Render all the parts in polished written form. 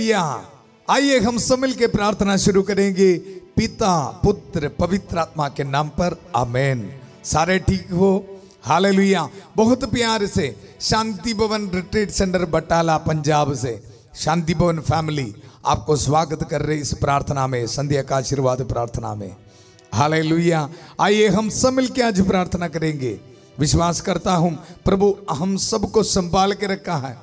Hallelujah. आइए हम सब मिल के प्रार्थना शुरू करेंगे पिता पुत्र पवित्र आत्मा के नाम पर, आमेन। सारे ठीक हो? हालेलुया। बहुत प्यार से शांति भवन रिट्रीट सेंटर बटाला पंजाब से शांति भवन फैमिली आपको स्वागत कर रहे इस प्रार्थना में, संध्या का आशीर्वाद प्रार्थना में। हालेलुया। आइए हम सब मिलकर आज प्रार्थना करेंगे। विश्वास करता हूं प्रभु हम सबको संभाल के रखा है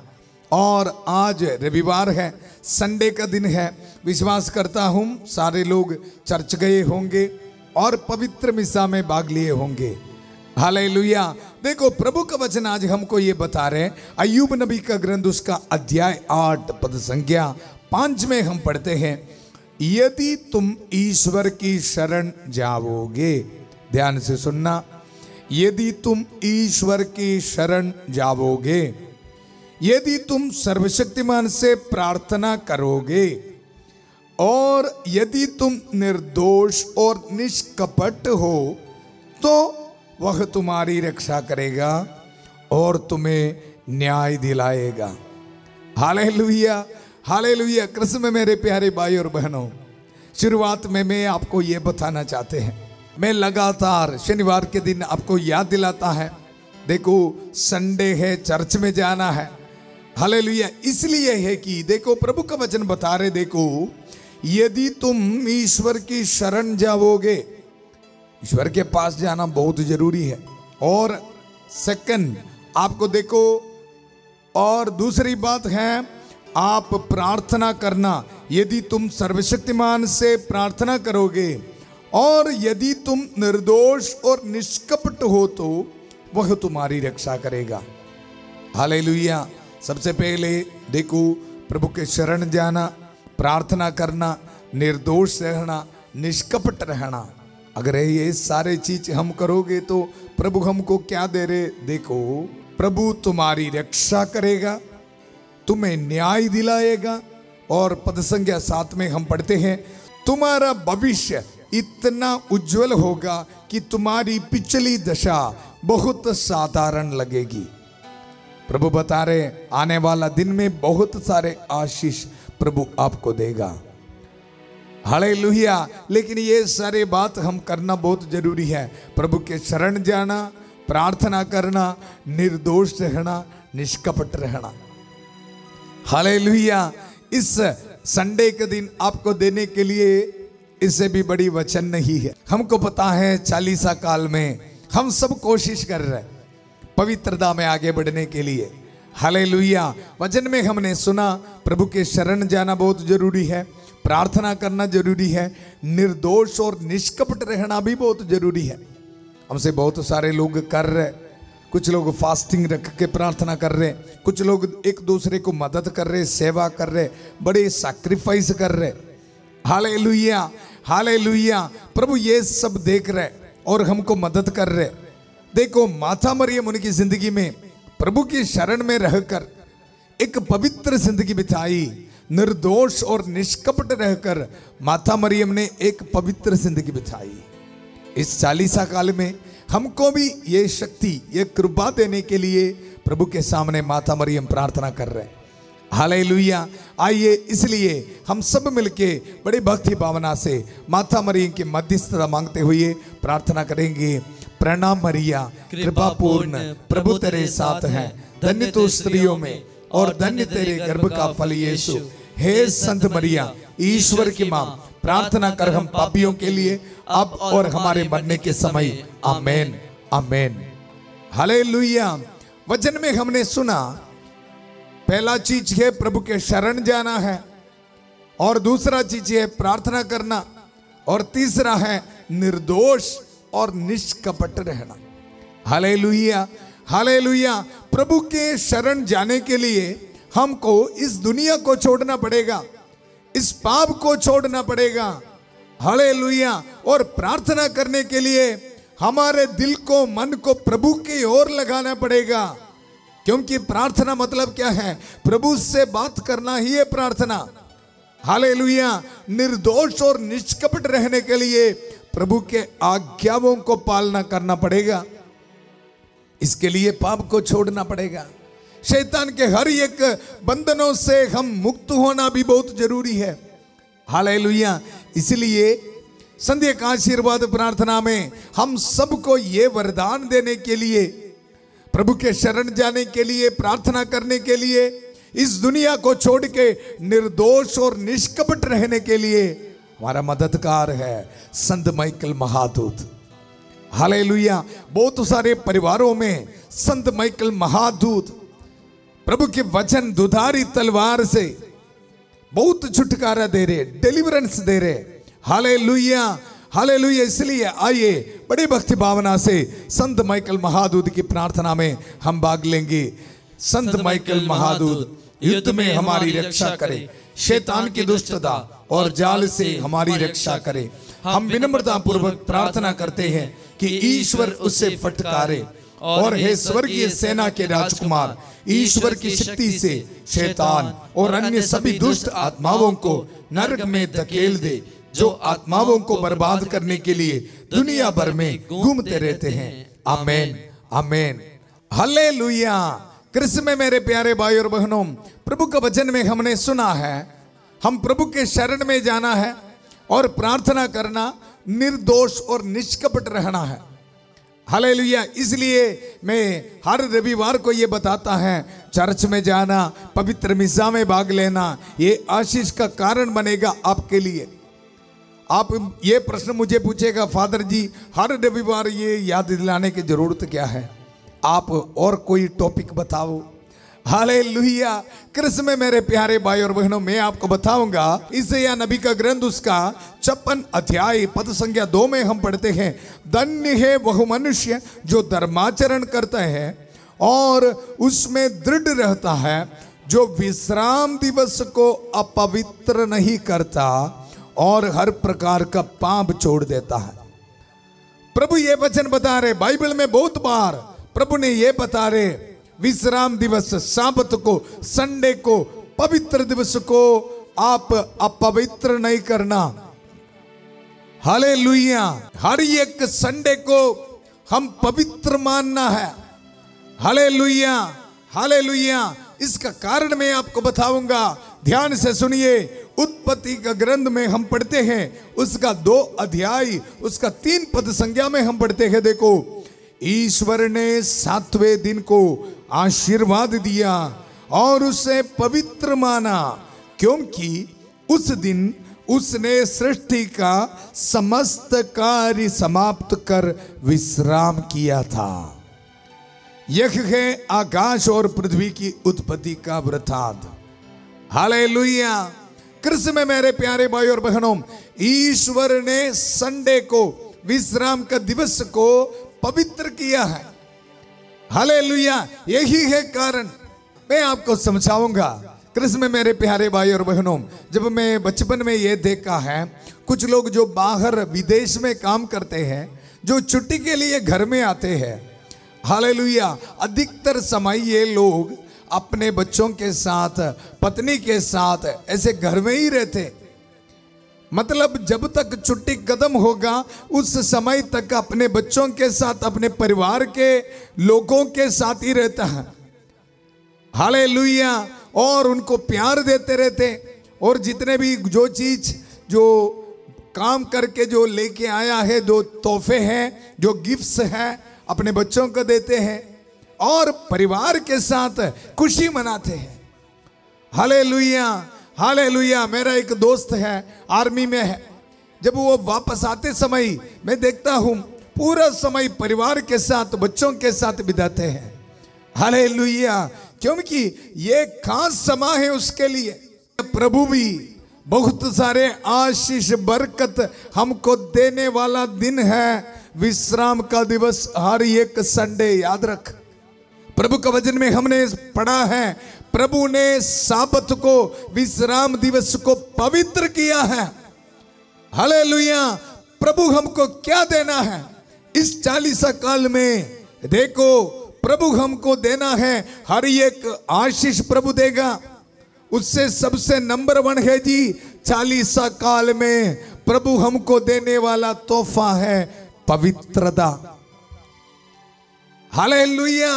और आज रविवार है, संडे का दिन है। विश्वास करता हूं सारे लोग चर्च गए होंगे और पवित्र मिसा में भाग लिए होंगे। हालेलुया। देखो प्रभु का वचन आज हमको ये बता रहे हैं, अय्यूब नबी का ग्रंथ उसका अध्याय 8 पद संख्या 5 में हम पढ़ते हैं, यदि तुम ईश्वर की शरण जाओगे। ध्यान से सुनना, यदि तुम ईश्वर की शरण जाओगे, यदि तुम सर्वशक्तिमान से प्रार्थना करोगे और यदि तुम निर्दोष और निष्कपट हो तो वह तुम्हारी रक्षा करेगा और तुम्हें न्याय दिलाएगा। Hallelujah, hallelujah. कृष्ण में मेरे प्यारे भाई और बहनों, शुरुआत में मैं आपको ये बताना चाहते हैं, मैं लगातार शनिवार के दिन आपको याद दिलाता है, देखो संडे है, चर्च में जाना है। हालेलुया। इसलिए है कि देखो प्रभु का वचन बता रहे, देखो यदि तुम ईश्वर की शरण जाओगे, ईश्वर के पास जाना बहुत जरूरी है। और सेकंड आपको देखो, और दूसरी बात है आप प्रार्थना करना, यदि तुम सर्वशक्तिमान से प्रार्थना करोगे और यदि तुम निर्दोष और निष्कपट हो तो वह तुम्हारी रक्षा करेगा। हालेलुया। सबसे पहले देखो प्रभु के शरण जाना, प्रार्थना करना, निर्दोष रहना, निष्कपट रहना, अगर ये सारे चीज हम करोगे तो प्रभु हमको क्या दे रहे? देखो प्रभु तुम्हारी रक्षा करेगा, तुम्हें न्याय दिलाएगा और पद संख्या 7 में हम पढ़ते हैं, तुम्हारा भविष्य इतना उज्जवल होगा कि तुम्हारी पिछली दशा बहुत साधारण लगेगी। प्रभु बता रहे आने वाला दिन में बहुत सारे आशीष प्रभु आपको देगा। हालेलुया। लेकिन ये सारे बात हम करना बहुत जरूरी है, प्रभु के शरण जाना, प्रार्थना करना, निर्दोष रहना, निष्कपट रहना। हालेलुया। इस संडे के दिन आपको देने के लिए इससे भी बड़ी वचन नहीं है। हमको पता है 40 काल में हम सब कोशिश कर रहे हैं पवित्रता में आगे बढ़ने के लिए। हालेलुया। वचन में हमने सुना प्रभु के शरण जाना बहुत जरूरी है, प्रार्थना करना जरूरी है, निर्दोष और निष्कपट रहना भी बहुत जरूरी है। हमसे बहुत सारे लोग कर रहे, कुछ लोग फास्टिंग रख के प्रार्थना कर रहे, कुछ लोग एक दूसरे को मदद कर रहे, सेवा कर रहे, बड़े सैक्रिफाइस कर रहे। Hallelujah, hallelujah. प्रभु ये सब देख रहे और हमको मदद कर रहे। देखो माता मरियम उनकी जिंदगी में प्रभु की शरण में रहकर एक पवित्र जिंदगी बिताई, निर्दोष और निष्कपट रहकर माता मरियम ने एक पवित्र जिंदगी बिताई। इस 40 काल में हमको भी ये शक्ति, ये कृपा देने के लिए प्रभु के सामने माता मरियम प्रार्थना कर रहे हैं। हालेलुया। आइए इसलिए हम सब मिलके बड़ी भक्ति भावना से माता मरियम की मध्यस्थता मांगते हुए प्रार्थना करेंगे। प्रणाम मरिया, कृपा पूर्ण, प्रभु तेरे साथ है, धन्य तू स्त्रियों में और धन्य तेरे गर्भ का फल यीशु। हे संत मरिया, ईश्वर की मां, प्रार्थना कर हम पापियों के लिए अब और हमारे मरने के समय, आमेन, आमेन। हालेलुया। वचन में हमने सुना पहला चीज है प्रभु के शरण जाना है, और दूसरा चीज है प्रार्थना करना, और तीसरा है निर्दोष और निष्कपट रहना। Hallelujah, hallelujah. प्रभु के शरण जाने के लिए हमको इस दुनिया को छोड़ना पड़ेगा, इस पाप को छोड़ना पड़ेगा। हालेलुया। और प्रार्थना करने के लिए हमारे दिल को, मन को प्रभु की ओर लगाना पड़ेगा, क्योंकि प्रार्थना मतलब क्या है? प्रभु से बात करना ही है प्रार्थना। हालेलुया। निर्दोष और निष्कपट रहने के लिए प्रभु के आज्ञाओं को पालना करना पड़ेगा। इसके लिए पाप को छोड़ना पड़ेगा, शैतान के हर एक बंधनों से हम मुक्त होना भी बहुत जरूरी है। हालेलुया। इसलिए संध्या का आशीर्वाद प्रार्थना में हम सबको ये वरदान देने के लिए, प्रभु के शरण जाने के लिए, प्रार्थना करने के लिए, इस दुनिया को छोड़ के निर्दोष और निष्कपट रहने के लिए हमारा मददगार है संत माइकल महादूत। हालेलुया। बहुत सारे परिवारों में संत माइकल महादूत प्रभु के वचन दुधारी तलवार से बहुत छुटकारा दे रहे, डिलीवरेंस दे रहे। Hallelujah, hallelujah. इसलिए आइए बड़ी भक्ति भावना से संत माइकल महादूत की प्रार्थना में हम भाग लेंगे। संत माइकल महादूत युद्ध में हमारी रक्षा करे, शैतान की दुष्टता और जाल से हमारी रक्षा करे। हम विनम्रता पूर्वक प्रार्थना करते हैं कि ईश्वर उससे फटकारे, और हे स्वर्गीय सेना के राजकुमार, ईश्वर की शक्ति से शैतान और अन्य सभी दुष्ट आत्माओं को नरक में धकेल दे, जो आत्माओं को बर्बाद करने के लिए दुनिया भर में घूमते रहते हैं। आमेन, आमेन, हालेलुया। कृष्ण में मेरे प्यारे भाई और बहनों, प्रभु का वचन में हमने सुना है हम प्रभु के शरण में जाना है और प्रार्थना करना, निर्दोष और निष्कपट रहना है। हालेलुया। इसलिए मैं हर रविवार को ये बताता है, चर्च में जाना, पवित्र मिसा में भाग लेना, ये आशीष का कारण बनेगा आपके लिए। आप ये प्रश्न मुझे पूछेगा, फादर जी हर रविवार ये याद दिलाने की जरूरत क्या है? आप और कोई टॉपिक बताओ। हालेलुया। कृष्ण में मेरे प्यारे भाई और बहनों, मैं आपको बताऊंगा यशायाह नबी का ग्रंथ, उसका 56 अध्याय पद संख्या 2 में हम पढ़ते हैं, धन्य है वह मनुष्य जो धर्माचरण करता है और उसमें दृढ़ रहता है, जो विश्राम दिवस को अपवित्र नहीं करता और हर प्रकार का पाप छोड़ देता है। प्रभु ये वचन बता रहे, बाइबल में बहुत बार प्रभु ने ये बता रहे, विश्राम दिवस, साबत को, संडे को, पवित्र दिवस को आप अपवित्र नहीं करना। हालेलुया। हर एक संडे को हम पवित्र मानना है। Hallelujah, hallelujah. इसका कारण मैं आपको बताऊंगा, ध्यान से सुनिए। उत्पत्ति का ग्रंथ में हम पढ़ते हैं, उसका 2 अध्याय उसका 3 पद संज्ञा में हम पढ़ते हैं, देखो, ईश्वर ने 7वें दिन को आशीर्वाद दिया और उसे पवित्र माना, क्योंकि उस दिन उसने सृष्टि का समस्त कार्य समाप्त कर विश्राम किया था। यह है आकाश और पृथ्वी की उत्पत्ति का वृत्तांत। हालेलुया। कृष्ण में मेरे प्यारे भाई और बहनों, ईश्वर ने संडे को, विश्राम का दिवस को पवित्र किया है। हालेलुया। यही है कारण। मैं आपको समझाऊंगा। कृष्ण में मेरे प्यारे भाई और बहनों, जब मैं बचपन में ये देखा है, कुछ लोग जो बाहर विदेश में काम करते हैं, जो छुट्टी के लिए घर में आते हैं, हालेलुया, अधिकतर समय ये लोग अपने बच्चों के साथ, पत्नी के साथ ऐसे घर में ही रहते। मतलब जब तक छुट्टी खत्म होगा उस समय तक अपने बच्चों के साथ, अपने परिवार के लोगों के साथ ही रहता है। हालेलुया। और उनको प्यार देते रहते, और जितने भी जो चीज, जो काम करके जो लेके आया है, जो तोहफे हैं, जो गिफ्ट्स हैं, अपने बच्चों को देते हैं और परिवार के साथ खुशी मनाते हैं। Hallelujah, hallelujah. मेरा एक दोस्त है, आर्मी में है। जब वो वापस आते समय मैं देखता हूँ पूरा समय परिवार के साथ, बच्चों के साथ बिताते हैं। हालेलुया। क्योंकि ये खास समय है उसके लिए। प्रभु भी बहुत सारे आशीष बरकत हमको देने वाला दिन है, विश्राम का दिवस, हर एक संडे। याद रख, प्रभु का वचन में हमने पढ़ा है, प्रभु ने साबत को, विश्राम दिवस को पवित्र किया है। हालेलुया। प्रभु हमको क्या देना है इस 40 काल में? देखो, प्रभु हमको देना है, हर एक आशीष प्रभु देगा। उससे सबसे नंबर 1 है जी, 40 काल में प्रभु हमको देने वाला तोहफा है पवित्रता। हालेलुया।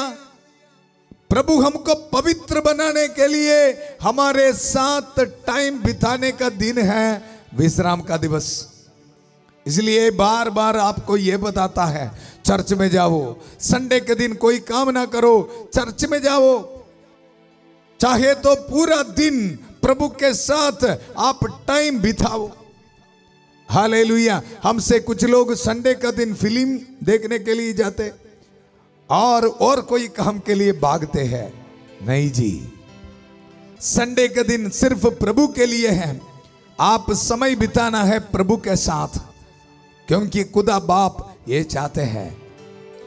प्रभु हमको पवित्र बनाने के लिए हमारे साथ टाइम बिताने का दिन है विश्राम का दिवस। इसलिए बार बार आपको यह बताता है, चर्च में जाओ, संडे के दिन कोई काम ना करो, चर्च में जाओ, चाहे तो पूरा दिन प्रभु के साथ आप टाइम बिताओ। हालेलुया। हमसे कुछ लोग संडे का दिन फिल्म देखने के लिए जाते और कोई काम के लिए भागते हैं। नहीं जी, संडे के दिन सिर्फ प्रभु के लिए है। आप समय बिताना है प्रभु के साथ, क्योंकि खुदा बाप ये चाहते हैं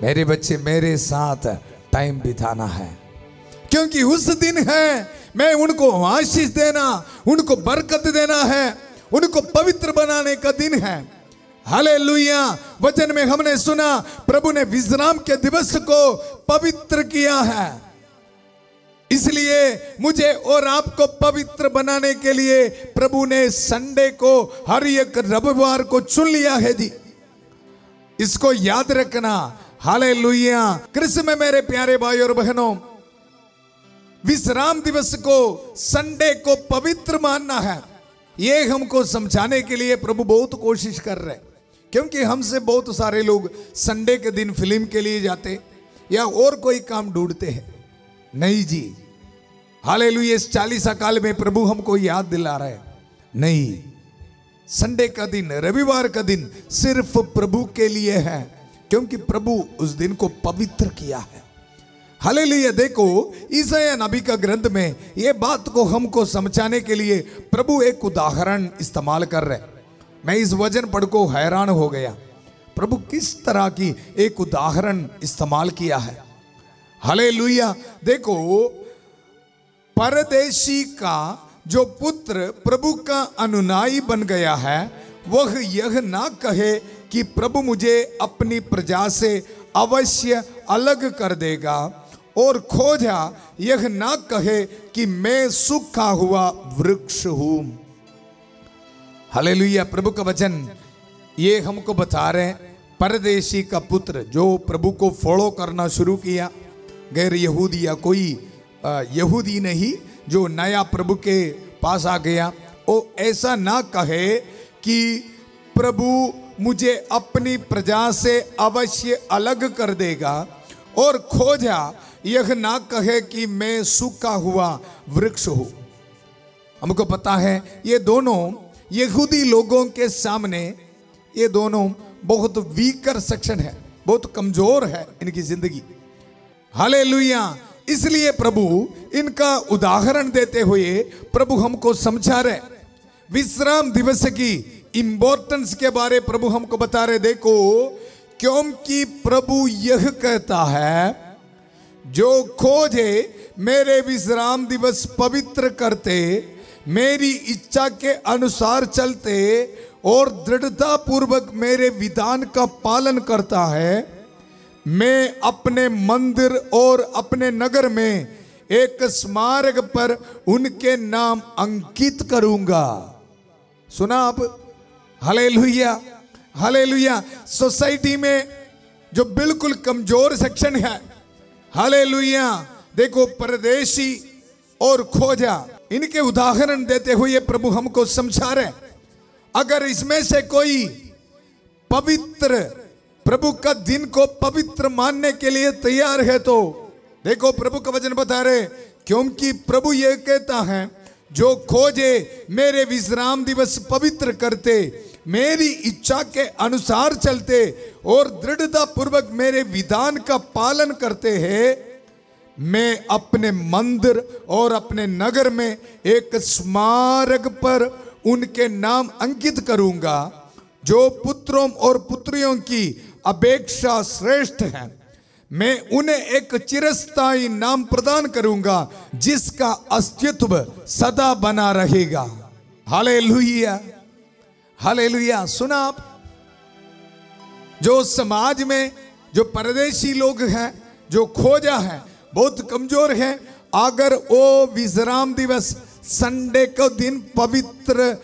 मेरे बच्चे मेरे साथ टाइम बिताना है, क्योंकि उस दिन है मैं उनको आशीष देना, उनको बरकत देना है, उनको पवित्र बनाने का दिन है। हालेलुया। वचन में हमने सुना प्रभु ने विश्राम के दिवस को पवित्र किया है। इसलिए मुझे और आपको पवित्र बनाने के लिए प्रभु ने संडे को, हर एक रविवार को चुन लिया है जी। इसको याद रखना। हालेलुया। कृष्ण में मेरे प्यारे भाई और बहनों, विश्राम दिवस को, संडे को पवित्र मानना है, ये हमको समझाने के लिए प्रभु बहुत कोशिश कर रहे हैं। क्योंकि हमसे बहुत सारे लोग संडे के दिन फिल्म के लिए जाते या और कोई काम ढूंढते हैं। नहीं जी, हालेलुया। इस 40 काल में प्रभु हमको याद दिला रहे हैं, नहीं, संडे का दिन, रविवार का दिन सिर्फ प्रभु के लिए है, क्योंकि प्रभु उस दिन को पवित्र किया है। हालेलुया। देखो, ईसाया नबी का ग्रंथ में ये बात को हमको समझाने के लिए प्रभु एक उदाहरण इस्तेमाल कर रहे। मैं इस वचन पढ़ को हैरान हो गया, प्रभु किस तरह की एक उदाहरण इस्तेमाल किया है। हालेलुया। देखो, परदेशी का जो पुत्र प्रभु का अनुयायी बन गया है, वह यह ना कहे कि प्रभु मुझे अपनी प्रजा से अवश्य अलग कर देगा, और खोजा यह ना कहे कि मैं सूखा हुआ वृक्ष हूं। हालेलुया। प्रभु का वचन ये हमको बता रहे हैं, परदेशी का पुत्र जो प्रभु को फॉलो करना शुरू किया, गैर यहूदी या कोई यहूदी नहीं, जो नया प्रभु के पास आ गया, वो ऐसा ना कहे कि प्रभु मुझे अपनी प्रजा से अवश्य अलग कर देगा, और खोजा यह ना कहे कि मैं सूखा हुआ वृक्ष हूं। हमको पता है ये दोनों यहूदी लोगों के सामने, ये दोनों बहुत वीकर सेक्शन है, बहुत कमजोर है इनकी जिंदगी। हालेलुया। इसलिए प्रभु इनका उदाहरण देते हुए प्रभु हमको समझा रहे, विश्राम दिवस की इंपॉर्टेंस के बारे प्रभु हमको बता रहे। देखो, क्योंकि प्रभु यह कहता है, जो खोजे मेरे विश्राम दिवस पवित्र करते, मेरी इच्छा के अनुसार चलते और दृढ़ता पूर्वक मेरे विधान का पालन करता है, मैं अपने मंदिर और अपने नगर में एक स्मारक पर उनके नाम अंकित करूंगा। सुना आप? हालेलुया। हालेलुया। सोसाइटी में जो बिल्कुल कमजोर सेक्शन है, हालेलुया, देखो, परदेशी और खोजा, इनके उदाहरण देते हुए प्रभु हमको समझा रहे, अगर इसमें से कोई पवित्र, प्रभु का दिन को पवित्र मानने के लिए तैयार है, तो देखो प्रभु का वचन बता रहे, क्योंकि प्रभु ये कहता है, जो खोजे मेरे विश्राम दिवस पवित्र करते, मेरी इच्छा के अनुसार चलते और दृढ़ता पूर्वक मेरे विधान का पालन करते हैं, मैं अपने मंदिर और अपने नगर में एक स्मारक पर उनके नाम अंकित करूंगा, जो पुत्रों और पुत्रियों की अपेक्षा श्रेष्ठ हैं। मैं उन्हें एक चिरस्थायी नाम प्रदान करूंगा, जिसका अस्तित्व सदा बना रहेगा। हालेलुया। हालेलुया। सुना आप? जो समाज में जो परदेशी लोग हैं, जो खोजा है, बहुत कमजोर है, अगर वो विश्राम दिवस संडे को दिन पवित्र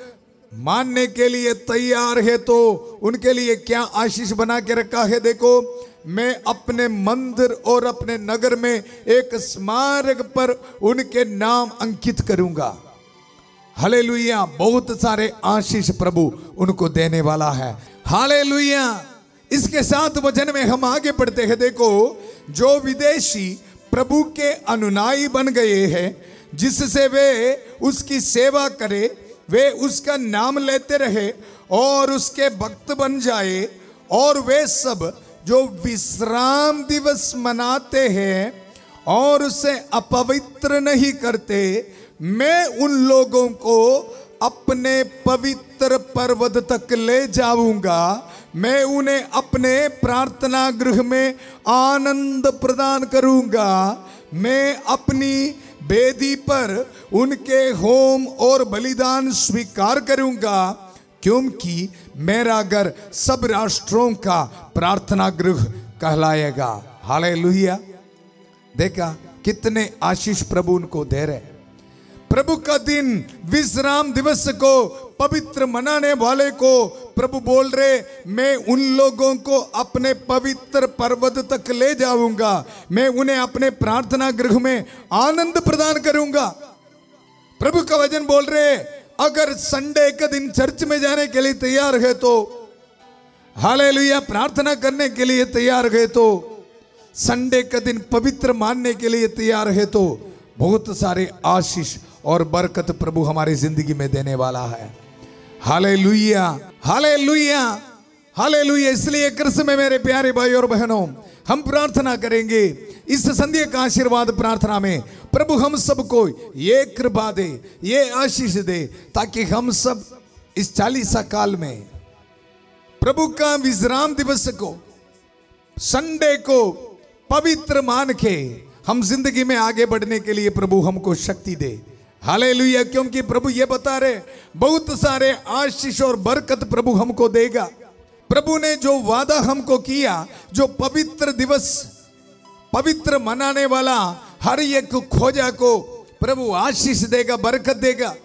मानने के लिए तैयार है, तो उनके लिए क्या आशीष बना के रखा है। देखो, मैं अपने मंदिर और अपने नगर में एक स्मारक पर उनके नाम अंकित करूंगा। हालेलुया। बहुत सारे आशीष प्रभु उनको देने वाला है। हालेलुया। इसके साथ वचन में हम आगे बढ़ते हैं। देखो, जो विदेशी प्रभु के अनुयायी बन गए हैं, जिससे वे उसकी सेवा करे, वे उसका नाम लेते रहे और उसके भक्त बन जाए, और वे सब जो विश्राम दिवस मनाते हैं और उसे अपवित्र नहीं करते, मैं उन लोगों को अपने पवित्र पर्वत तक ले जाऊंगा। मैं उन्हें अपने प्रार्थना गृह में आनंद प्रदान करूंगा। मैं अपनी वेदी पर उनके होम और बलिदान स्वीकार करूंगा, क्योंकि मेरा घर सब राष्ट्रों का प्रार्थना गृह कहलाएगा। हालेलुया। देखा कितने आशीष प्रभु उनको दे रहे। प्रभु का दिन, विश्राम दिवस को पवित्र मनाने वाले को प्रभु बोल रहे, मैं उन लोगों को अपने पवित्र पर्वत तक ले जाऊंगा। मैं उन्हें अपने प्रार्थना गृह में आनंद प्रदान करूंगा। प्रभु का वचन बोल रहे, अगर संडे का दिन चर्च में जाने के लिए तैयार है तो, हालेलुया, प्रार्थना करने के लिए तैयार है तो, संडे का दिन पवित्र मानने के लिए तैयार है तो, बहुत सारे आशीष और बरकत प्रभु हमारी जिंदगी में देने वाला है। Hallelujah, hallelujah, hallelujah. इसलिए कृष्ण में मेरे प्यारे भाई और बहनों, हम प्रार्थना करेंगे इस संध्या का आशीर्वाद प्रार्थना में प्रभु हम सबको ये कृपा दे, ये आशीष दे, ताकि हम सब इस 40 काल में प्रभु का विश्राम दिवस को, संडे को पवित्र मान के हम जिंदगी में आगे बढ़ने के लिए प्रभु हमको शक्ति दे। हालेलुया। क्योंकि प्रभु ये बता रहे, बहुत सारे आशीष और बरकत प्रभु हमको देगा। प्रभु ने जो वादा हमको किया, जो पवित्र दिवस, पवित्र मनाने वाला हर एक खोजा को प्रभु आशीष देगा, बरकत देगा।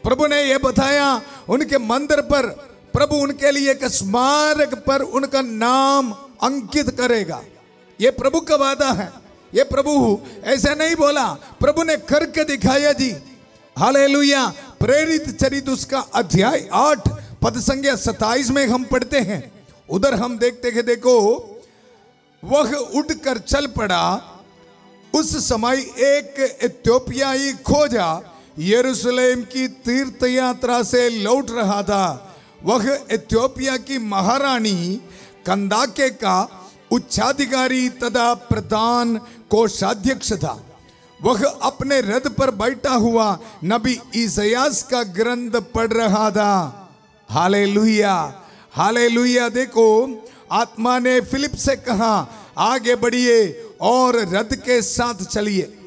प्रभु ने यह बताया, उनके मंदिर पर प्रभु उनके लिए एक स्मारक पर उनका नाम अंकित करेगा। यह प्रभु का वादा है। ये प्रभु ऐसा नहीं बोला, प्रभु ने करके दिखाया जी। हालेलुया। प्रेरित चरित उसका अध्याय 8 पद संख्या 27 में हम पढ़ते हैं। उधर हम देखते हैं, देखो, वह उठकर चल पड़ा। उस समय एक इथियोपियाई खोजा यरूशलेम की तीर्थ यात्रा से लौट रहा था। वह इथियोपिया की महारानी कंदाके का उच्चाधिकारी तथा प्रधान कोषाध्यक्ष था। वह अपने रथ पर बैठा हुआ नबी ईसायास का ग्रंथ पढ़ रहा था। Hallelujah, hallelujah. देखो, आत्मा ने फिलिप से कहा, आगे बढ़िए और रथ के साथ चलिए।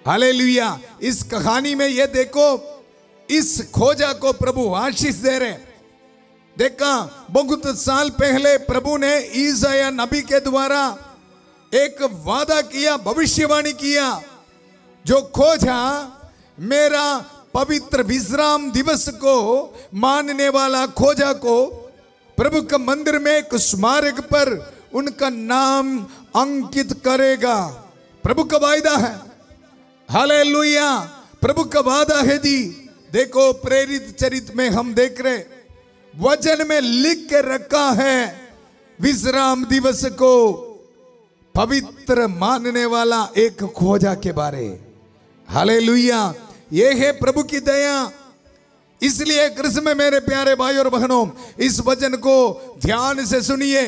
हालेलुया। इस कहानी में ये देखो, इस खोजा को प्रभु आशीष दे रहे। देखा, बहुत साल पहले प्रभु ने ईसाया नबी के द्वारा एक वादा किया, भविष्यवाणी किया, जो खोजा मेरा पवित्र विश्राम दिवस को मानने वाला खोजा को प्रभु के मंदिर में एक स्मारक पर उनका नाम अंकित करेगा। प्रभु का वादा है। हालेलुया। प्रभु का वादा है जी। देखो, प्रेरित चरित में हम देख रहे, वचन में लिख के रखा है, विश्राम दिवस को पवित्र मानने वाला एक खोजा के बारे। हालेलुया। ये है प्रभु की दया। इसलिए कृष्ण में मेरे प्यारे भाई और बहनों, इस वचन को ध्यान से सुनिए।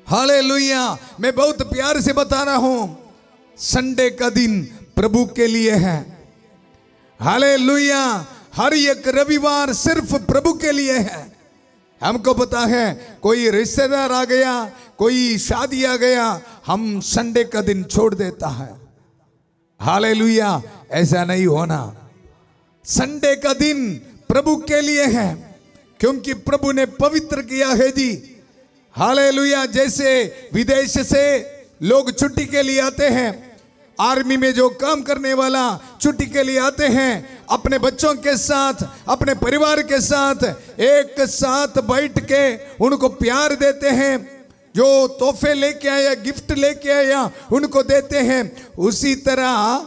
हालेलुया। मैं बहुत प्यार से बता रहा हूं, संडे का दिन प्रभु के लिए है। हालेलुया। हर एक रविवार सिर्फ प्रभु के लिए है। हमको पता है, कोई रिश्तेदार आ गया, कोई शादी आ गया, हम संडे का दिन छोड़ देता है। हालेलुया। ऐसा नहीं होना। संडे का दिन प्रभु के लिए है, क्योंकि प्रभु ने पवित्र किया है जी। हालेलुया। जैसे विदेश से लोग छुट्टी के लिए आते हैं, आर्मी में जो काम करने वाला छुट्टी के लिए आते हैं, अपने बच्चों के साथ, अपने परिवार के साथ एक साथ बैठ के उनको प्यार देते हैं। जो तोहफे लेके आया, गिफ्ट लेके आया, उनको देते हैं, उसी तरह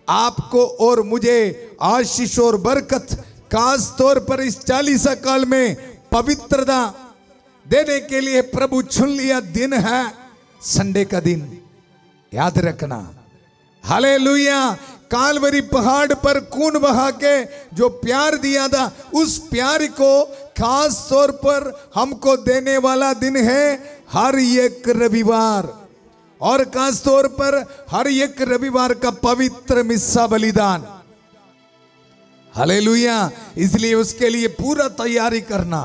आपको और मुझे आशीष और बरकत खास तौर पर इस 40 काल में पवित्रता देने के लिए प्रभु चुन लिया दिन है संडे का दिन। याद रखना, हालेलुया। कालवरी पहाड़ पर खून बहा के जो प्यार दिया था, उस प्यार को खास तौर पर हमको देने वाला दिन है हर एक रविवार, और खास तौर पर हर एक रविवार का पवित्र मिस्सा बलिदान। हालेलुया। इसलिए उसके लिए पूरा तैयारी करना,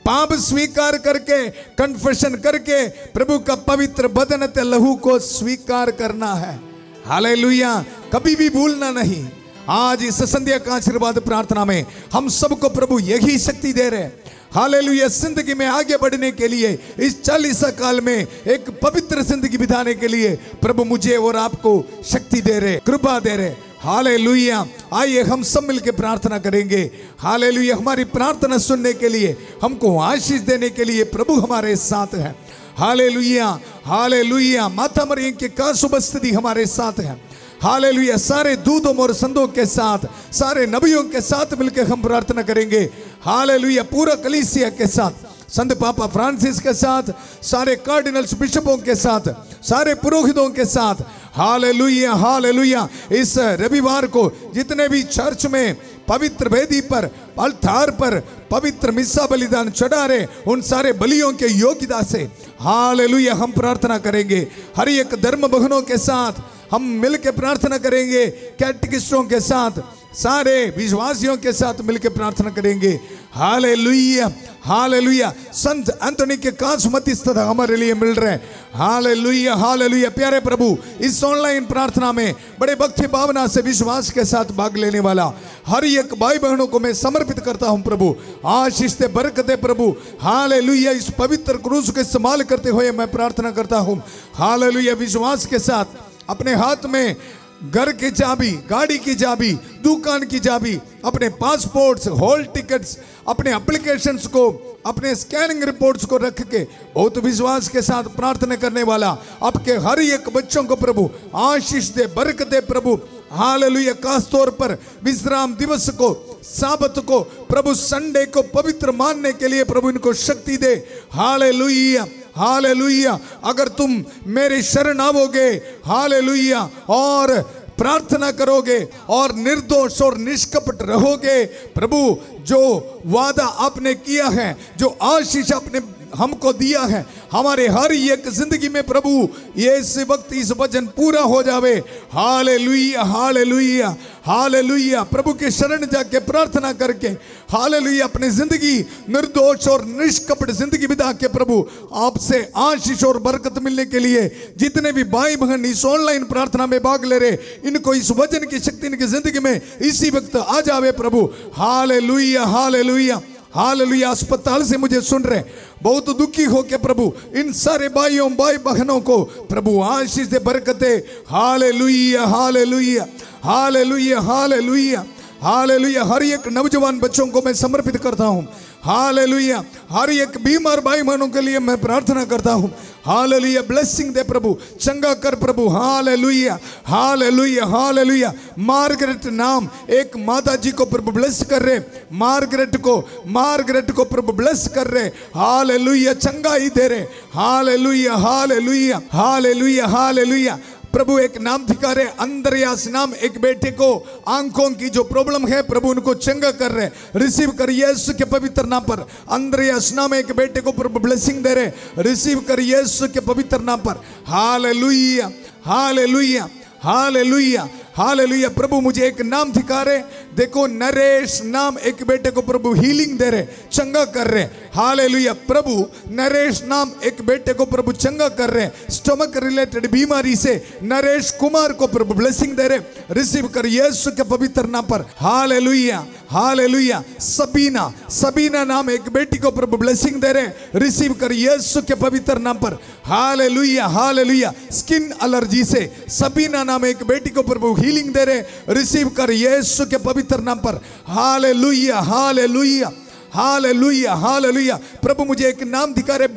पाप स्वीकार करके, कन्फेशन करके प्रभु का पवित्र बदन ते लहू को स्वीकार करना है। हालेलुया। कभी भी भूलना नहीं। आज इस संध्या का आशीर्वाद प्रार्थना में हम सबको प्रभु यही शक्ति दे रहे। हालेलुया। जिंदगी में आगे बढ़ने के लिए, इस 40 काल में एक पवित्र जिंदगी बिताने के लिए प्रभु मुझे और आपको शक्ति दे रहे, कृपा दे रहे। हालेलुया। आइए हम सब मिलकर प्रार्थना करेंगे। हालेलुया। हमारी प्रार्थना सुनने के लिए, हमको आशीष देने के लिए प्रभु हमारे साथ है। हालेलुया। हालेलुया। माता मरियम के कास उपस्थिति हमारे साथ है। हालेलुया। सारे दूतों और संतों के साथ, सारे नबियों के साथ मिलकर हम प्रार्थना करेंगे। हालेलुया। पूरा कलीसिया के साथ, संत पापा फ्रांसिस के साथ, सारे कार्डिनल्स बिशपों के साथ, सारे पुरोहितों के साथ। हालेलुया। हालेलुया। इस रविवार को जितने भी चर्च में पवित्र वेदी पर, अल्तार पर पवित्र मिस्सा बलिदान चढ़ा रहे, उन सारे बलियों के योग्यता से हालेलुया हम प्रार्थना करेंगे। हर एक धर्म बहनों के साथ हम मिलकर प्रार्थना करेंगे, कैटेकिस्टों के साथ, सारे विश्वासियों के साथ मिलकर प्रार्थना करेंगे। हालेलुया। हालेलुया। संत एंथोनी के कांच मध्यस्थता हमारे लिए मिल रहे हैं। हालेलुया। हालेलुया। प्यारे प्रभु, इस ऑनलाइन प्रार्थना में बड़े भक्ति भावना से विश्वास के साथ भाग लेने वाला हर एक भाई बहनों को मैं समर्पित करता हूं प्रभु। आशीष दे, बरकत दे प्रभु। हालेलुया। इस पवित्र क्रूस को इस्तेमाल करते हुए मैं प्रार्थना करता हूं। हालेलुया। विश्वास के साथ अपने हाथ में घर की चाबी, गाड़ी की चाबी, दुकान की चाबी, अपने पासपोर्ट्स, हॉल टिकट्स, अपने एप्लीकेशंस को, अपने स्कैनिंग रिपोर्ट्स को रख के बहुत विश्वास के साथ प्रार्थना करने वाला आपके हर एक बच्चों को प्रभु आशीष दे, बरकत दे प्रभु। हालेलुया। खास तौर पर विश्राम दिवस को, साबत को, प्रभु संडे को पवित्र मानने के लिए प्रभु इनको शक्ति दे। हालेलुया। हालेलुया। अगर तुम मेरे शरण आओगे, हालेलुया, और प्रार्थना करोगे और निर्दोष और निष्कपट रहोगे, प्रभु जो वादा आपने किया है, जो आशीष आपने हमको दिया है हमारे हर एक जिंदगी में प्रभु, ये इस वक्त इस वचन पूरा हो जावे। हालेलुया। हालेलुया। हालेलुया। प्रभु के शरण जाके प्रार्थना करके हालेलुया अपनी जिंदगी निर्दोष और निष्कपट जिंदगी बिता के प्रभु आपसे आशीष और बरकत मिलने के लिए जितने भी भाई बहन इस ऑनलाइन प्रार्थना में भाग ले रहे, इनको इस वचन की शक्ति इनकी जिंदगी में इसी वक्त आ जावे प्रभु। हालेलुया। हालेलुया। हालेलुया। अस्पताल से मुझे सुन रहे, बहुत दुखी हो के प्रभु इन सारे भाइयों भाई बहनों को प्रभु आशीष दे, बरकत दे। Hallelujah. Hallelujah. Hallelujah. Hallelujah. Hallelujah. हर एक नौजवान बच्चों को मैं समर्पित करता हूं। हालेलुया। हर एक बीमार भाई बहनों के लिए मैं प्रार्थना करता हूं। हालेलुया। ब्लेसिंग दे प्रभु, चंगा कर प्रभु। हालेलुया। हालेलुया। हालेलुया। मार्गरेट नाम एक माता जी को प्रभु ब्लेस कर रहे, मार्गरेट को प्रभु ब्लेस कर रहे। हालेलुया। चंगा ही दे रहे। हालेलुया। हालेलुया। हालेलुया। हालेलुया। प्रभु एक नाम दिखा रहे, अंद्रयास नाम एक बेटे को आंखों की जो प्रॉब्लम है प्रभु उनको चंगा कर रहे। रिसीव कर यीशु के पवित्र नाम पर। अंद्रयास नाम एक बेटे को प्रभु ब्लेसिंग दे रहे, रिसीव कर यीशु के पवित्र नाम पर। हालेलुया। हालेलुया। हालेलुया। हालेलुया। प्रभु मुझे एक नाम दिखा रहे, देखो नरेश नाम एक बेटे को प्रभु हीलिंग दे रहे, चंगा कर रहे। हालेलुया। प्रभु नरेश नाम एक बेटे को प्रभु चंगा कर रहे, स्टमक रिलेटेड बीमारी से नरेश कुमार को प्रभु ब्लेसिंग दे रहे, रिसीव कर यीशु के पवित्र नाम पर। हालेलुया। हालेलुया। सबीना नाम एक बेटी को प्रभु ब्लेसिंग दे रहे, रिसीव कर यीशु के पवित्र नाम पर। हालेलुया। हालेलुया। स्किन एलर्जी से सबीना नाम एक बेटी को प्रभु हीलिंग दे रहे, रिसीव कर यीशु के पवित्र नाम पर। हालेलुया। हालेलुया। हालेलुया। हालेलुया। प्रभु मुझे एक नाम दिखा रहे,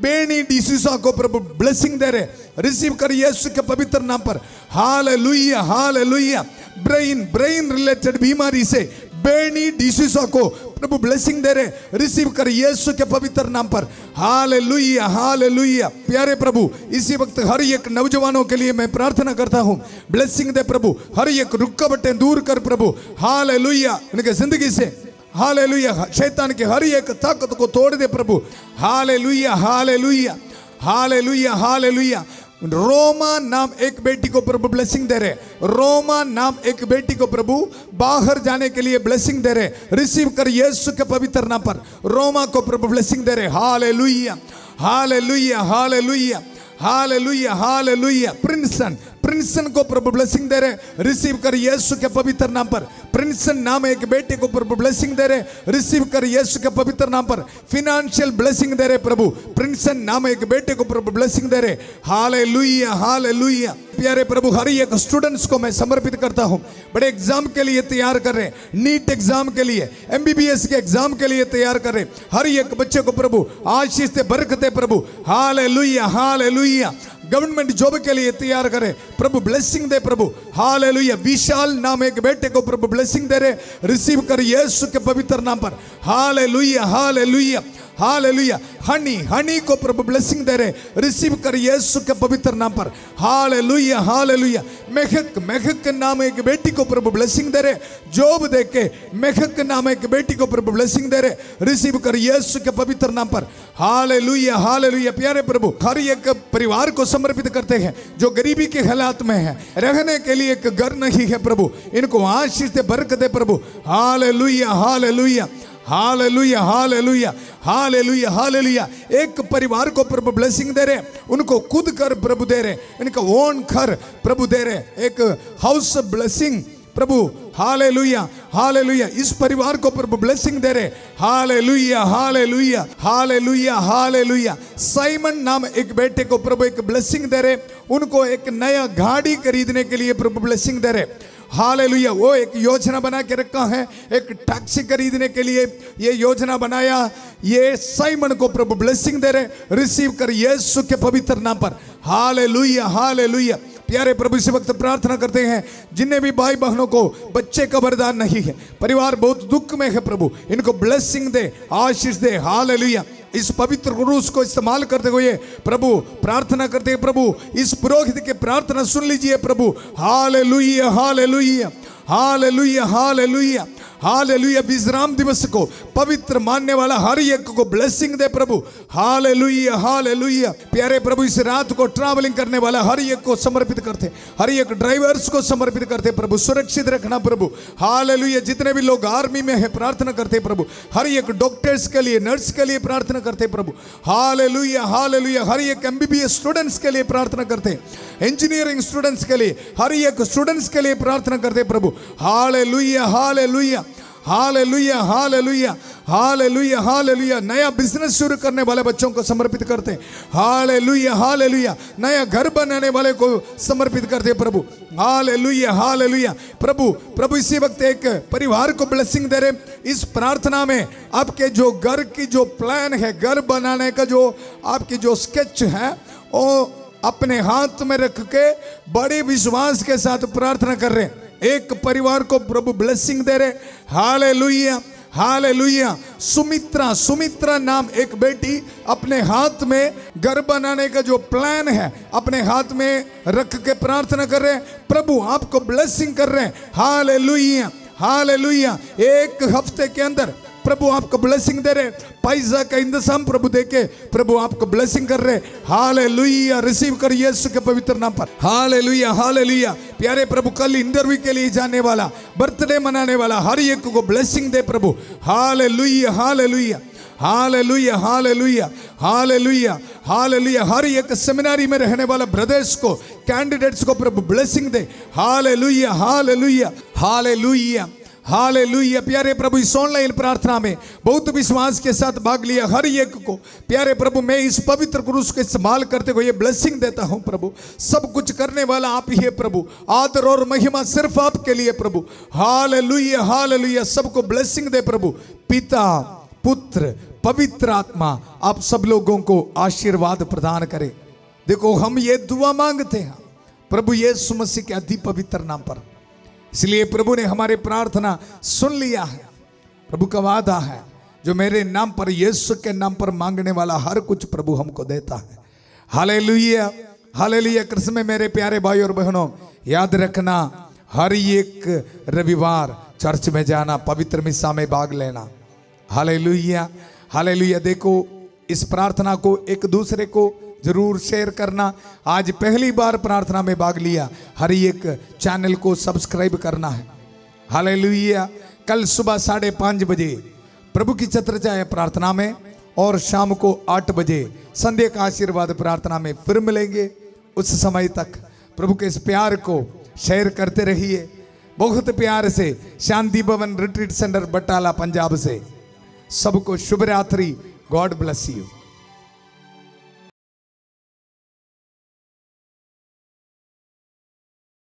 बेनी डिसूजा को प्रभु ब्लेसिंग दे रहे, रिसीव कर यीशु के पवित्र नाम पर। Hallelujah hallelujah. ब्रेन रिलेटेड बीमारी से बेनी डिसूजा को प्रभु ब्लेसिंग दे रहे, रिसीव कर यीशु के पवित्र नाम पर। Hallelujah hallelujah. प्यारे प्रभु, इसी वक्त हर एक नौजवानों के लिए मैं प्रार्थना करता हूँ, ब्लेसिंग दे प्रभु, हर एक रुकावटें दूर कर प्रभु। हालेलुया, इनके जिंदगी से हालेलुया शैतान की हर एक ताकत को तोड़ दे प्रभु। Hallelujah hallelujah hallelujah hallelujah. Roma नाम एक बेटी को प्रभु ब्लेसिंग दे रहे, रोमा नाम एक बेटी को प्रभु बाहर जाने के लिए ब्लेसिंग दे रहे, रिसीव कर यीशु के पवित्र नाम पर। रोमा को प्रभु ब्लेसिंग दे रहे। Hallelujah hallelujah hallelujah hallelujah hallelujah. Prinson को प्रभु ब्लेसिंग दे रहे, रिसीव कर यीशु के पवित्र नाम पर। प्रिंसन नाम एक बेटे को प्रभु ब्लेसिंग दे रहे, रिसीव कर यीशु के पवित्र नाम पर। फिनेंशियल ब्लेसिंग दे रहे प्रभु, प्रिंसन नाम एक बेटे को प्रभु ब्लेसिंग दे रहे। Hallelujah hallelujah. प्यारे प्रभु, हर एक स्टूडेंट्स को मैं समर्पित करता हूं, बड़े एग्जाम के लिए तैयार कर रहे, नीट एग्जाम के लिए, MBBS के एग्जाम के लिए तैयार कर रहे, हर एक बच्चे को प्रभु आशीष से बरकते प्रभु। Hallelujah hallelujah. गवर्नमेंट जॉब के लिए तैयार करे प्रभु, ब्लेसिंग दे प्रभु। हालेलुया। विशाल नाम एक बेटे को प्रभु ब्लेसिंग दे रहे, रिसीव कर यीशु के पवित्र नाम पर। Hallelujah hallelujah hallelujah. हनी को प्रभु ब्लेसिंग दे रहे, रिसीव कर यीशु के पवित्र नाम पर। Hallelujah hallelujah. मेहक नाम एक बेटी को प्रभु ब्लेसिंग दे रहे, जॉब दे के मेहक नाम एक बेटी को प्रभु ब्लेसिंग दे रहे, रिसीव कर यीशु के पवित्र नाम पर। Hallelujah hallelujah. प्यारे प्रभु, हर एक परिवार को समर्पित करते हैं जो गरीबी के हालात में है, रहने के लिए एक घर नहीं है प्रभु, इनको आशीष से बरकत दे प्रभु। Hallelujah hallelujah hallelujah hallelujah hallelujah hallelujah. एक परिवार को प्रभु ब्लेसिंग दे रहे, उनको खुद कर प्रभु दे रहे, इनका ओन घर प्रभु दे रहे, एक हाउस ब्लेसिंग प्रभु। Hallelujah hallelujah. इस परिवार को प्रभु ब्लेसिंग दे रहे। Hallelujah hallelujah hallelujah hallelujah. Simon नाम एक बेटे को प्रभु एक ब्लेसिंग दे रहे, उनको एक नया गाड़ी खरीदने के लिए प्रभु ब्लेसिंग दे रहे। हालेलुया। वो एक योजना बना के रखा है, एक टैक्सी खरीदने के लिए ये योजना बनाया, ये साइमन को प्रभु ब्लेसिंग दे रहे, रिसीव कर यीशु के पवित्र नाम पर। Hallelujah hallelujah. प्यारे प्रभु, इस वक्त प्रार्थना करते हैं जिन्हें भी भाई बहनों को बच्चे का वरदान नहीं है, परिवार बहुत दुख में है प्रभु, इनको ब्लेसिंग दे, आशीष दे। हालेलुया। इस पवित्र क्रूस को इस्तेमाल करते हुए प्रभु प्रार्थना करते हैं प्रभु, इस पुरोहित की प्रार्थना सुन लीजिए प्रभु। Hallelujah hallelujah hallelujah hallelujah hallelujah. विश्राम दिवस को पवित्र मानने वाला हर एक को ब्लेसिंग दे प्रभु। Hallelujah hallelujah. प्यारे प्रभु, इस रात को ट्रैवलिंग करने वाला हर एक को समर्पित करते, हर एक ड्राइवर्स को समर्पित करते प्रभु, सुरक्षित रखना प्रभु। हालेलुया। जितने भी लोग आर्मी में है प्रार्थना करते प्रभु, हर एक डॉक्टर्स के लिए, नर्स के लिए प्रार्थना करते प्रभु। Hallelujah hallelujah. हर एक MBBS स्टूडेंट्स के लिए प्रार्थना करते, इंजीनियरिंग स्टूडेंट्स के लिए, हर एक स्टूडेंट्स के लिए प्रार्थना करते प्रभु। Hallelujah hallelujah hallelujah hallelujah hallelujah hallelujah. नया बिजनेस शुरू करने वाले बच्चों को समर्पित करते हैं। Hallelujah hallelujah. नया घर बनाने वाले को समर्पित करते हैं प्रभु। Hallelujah hallelujah. प्रभु इसी वक्त एक परिवार को ब्लेसिंग दे रहे। इस प्रार्थना में आपके जो घर की जो प्लान है, घर बनाने का जो आपकी जो स्केच है, वो अपने हाथ में रख के बड़े विश्वास के साथ प्रार्थना कर रहे हैं। एक परिवार को प्रभु ब्लेसिंग दे रहे। Hallelujah hallelujah. सुमित्रा नाम एक बेटी अपने हाथ में घर बनाने का जो प्लान है अपने हाथ में रख के प्रार्थना कर रहे हैं, प्रभु आपको ब्लेसिंग कर रहे हैं। Hallelujah hallelujah. एक हफ्ते के अंदर प्रभु आपको ब्लेसिंग दे रहे, पैसा का इंतजाम प्रभु देके प्रभु आपको ब्लेसिंग कर रहे। हालेलुया। रिसीव कर यीशु के पवित्र नाम पर। Hallelujah hallelujah. प्यारे प्रभु, कल इंटरव्यू के लिए जाने वाला, बर्थडे मनाने वाला हर एक को ब्लेसिंग दे प्रभु। Hallelujah hallelujah hallelujah hallelujah hallelujah hallelujah. हर एक सेमिनारी में रहने वाला ब्रदर्स को, कैंडिडेट्स को प्रभु ब्लेसिंग दे। Hallelujah hallelujah hallelujah hallelujah. प्यारे प्रभु, इस ऑनलाइन प्रार्थना में बहुत विश्वास के साथ भाग लिया हर एक को प्यारे प्रभु मैं इस पवित्र क्रूस को इस्तेमाल करते हुए ब्लेसिंग देता हूं प्रभु। सब कुछ करने वाला आप ही है प्रभु, आदर और महिमा सिर्फ आपके लिए प्रभु। Hallelujah hallelujah. सबको ब्लेसिंग दे प्रभु, पिता पुत्र पवित्र आत्मा आप सब लोगों को आशीर्वाद प्रदान करे। देखो हम ये दुआ मांगते हैं प्रभु यीशु मसीह के अति पवित्र नाम पर, इसलिए प्रभु ने हमारी प्रार्थना सुन लिया है। प्रभु का वादा है जो मेरे नाम पर, यीशु के नाम पर मांगने वाला हर कुछ प्रभु हमको देता है। Hallelujah, hallelujah. कृष्ण में मेरे प्यारे भाई और बहनों, याद रखना हर एक रविवार चर्च में जाना, पवित्र मिसा में भाग लेना। Hallelujah, hallelujah. देखो इस प्रार्थना को एक दूसरे को जरूर शेयर करना। आज पहली बार प्रार्थना में भाग लिया, हर एक चैनल को सब्सक्राइब करना है। हालेलुया। कल सुबह 5:30 बजे प्रभु की चर्चा है प्रार्थना में, और शाम को 8 बजे संध्या का आशीर्वाद प्रार्थना में फिर मिलेंगे। उस समय तक प्रभु के इस प्यार को शेयर करते रहिए। बहुत प्यार से शांति भवन रिट्रीट सेंटर बटाला पंजाब से सबको शुभ रात्रि। God bless you.